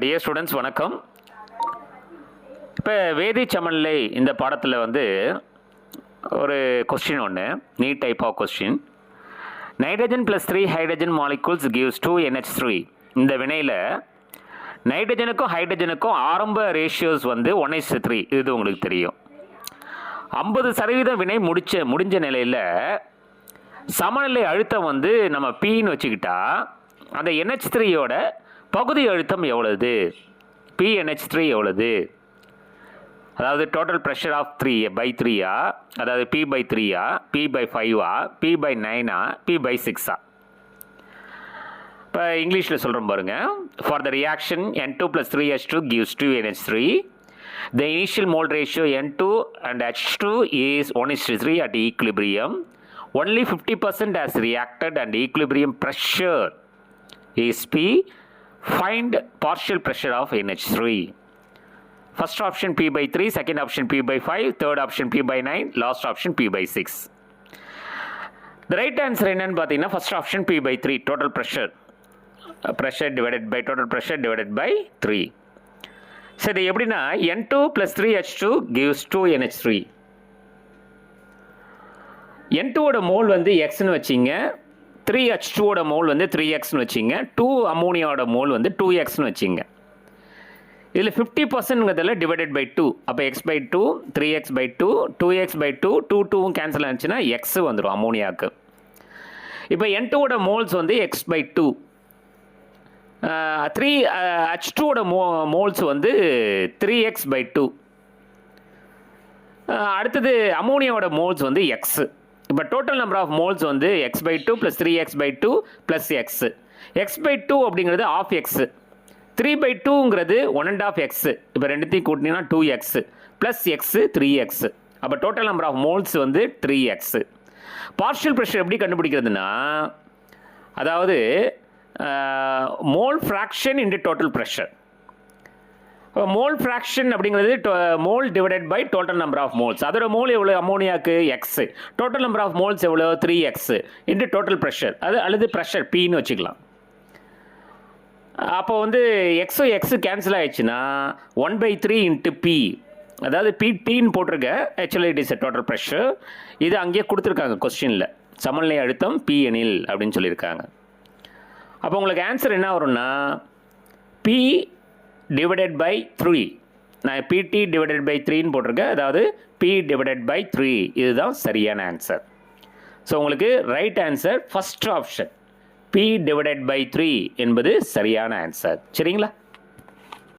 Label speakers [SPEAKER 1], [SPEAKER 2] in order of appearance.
[SPEAKER 1] Dear students வணக்கம். இப்போ வேதி சமநிலை இந்த பாடத்தில் வந்து ஒரு கொஸ்டின் ஒன்று, NEET type of question. Nitrogen plus 3 hydrogen molecules gives 2 NH3. இந்த வினையில் நைட்ரஜனுக்கும் ஹைட்ரஜனுக்கும் ஆரம்ப ரேஷியோஸ் வந்து 1:3. இது உங்களுக்கு தெரியும். 50% வினை முடிஞ்ச நிலையில் சமநிலை அழுத்தம் வந்து நம்ம Pன்னு வச்சுக்கிட்டா அந்த NH3யோட பகுதி அழுத்தம் எவ்வளவு? PNH3 எவ்வளவு? அதாவது டோட்டல் ப்ரெஷர் ஆஃப் 3/3 அதாவது P/3 P/5 P/9 P/6. இப்போ இங்கிலீஷில் சொல்கிறோம் பாருங்க. For the reaction N2 + 3H2 gives 2 NH3. The initial mole ratio N2 and H2 is 1:3 at equilibrium. Only 50% has reacted and equilibrium pressure is P. Find partial pressure of NH3. First option P/3, second option P/5, third option P/9, last option P/6. The right answer என்னன்னு பார்த்தீங்கன்னா first option P/3, total pressure. Pressure divided by total pressure divided by 3. சரி, எப்படின்னா N2 + 3H2 gives 2 NH3. N2 ஓட mole வந்து Xன்னு வச்சிங்க, 3H2 ஓட mole வந்து 3Xன்னு வச்சிங்க, 2 அமோனியாவோட மோல் வந்து 2Xன்னு வச்சிங்க. இதில் 50%ங்கிறதுல டிவைடட் பை 2. அப்போ X/2, 3X/2, 2X/2, 2வும் கேன்சல் ஆச்சுன்னா X வந்துடும் அமோனியாவுக்கு. இப்போ N2ஓட மோல்ஸ் வந்து X/2, 3H2ஓட மோல்ஸ் வந்து 3X/2. அடுத்தது அமோனியாவோட மோல்ஸ் வந்து X. இப்போ டோட்டல் நம்பர் ஆஃப் மோல்ஸ் வந்து X/2 + 3X/2 + X. X/2 அப்படிங்கிறது ஆஃப் X, 3/2ங்கிறது 1.5 X. இப்போ ரெண்டுத்தையும் கூட்டினீங்கன்னா 2X + X 3X. அப்போ டோட்டல் நம்பர் ஆஃப் மோல்ஸ் வந்து 3X. பார்ஷியல் ப்ரெஷர் எப்படி கண்டுபிடிக்கிறதுனா, அதாவது mole fraction into total pressure. Mole fraction அப்படிங்கிறது mole divided by total number of moles. அதோட மோல் எவ்வளோ அமோனியாவுக்கு X, total number of moles எவ்வளோ 3X இன்டு டோட்டல் ப்ரெஷர், அது அல்லது ப்ரெஷர் Pன்னு வச்சுக்கலாம். அப்போ வந்து X கேன்சல் ஆயிடுச்சுன்னா 1/3 × P, அதாவது Pன்னு போட்டிருக்க, actually it is total pressure. இது அங்கேயே கொடுத்துருக்காங்க கொஸ்டினில், சமநிலை அழுத்தம் P எனில் அப்படின்னு சொல்லியிருக்காங்க. அப்போ உங்களுக்கு ஆன்சர் என்ன வரும்னா P டிவைடட் பை 3. நான் PT டிவைடட் பை 3ன்னு போட்டிருக்கேன், அதாவது P டிவைடட் பை 3. இதுதான் சரியான ஆன்சர். ஸோ உங்களுக்கு right answer first option P divided by 3 என்பது சரியான ஆன்சர். சரிங்களா?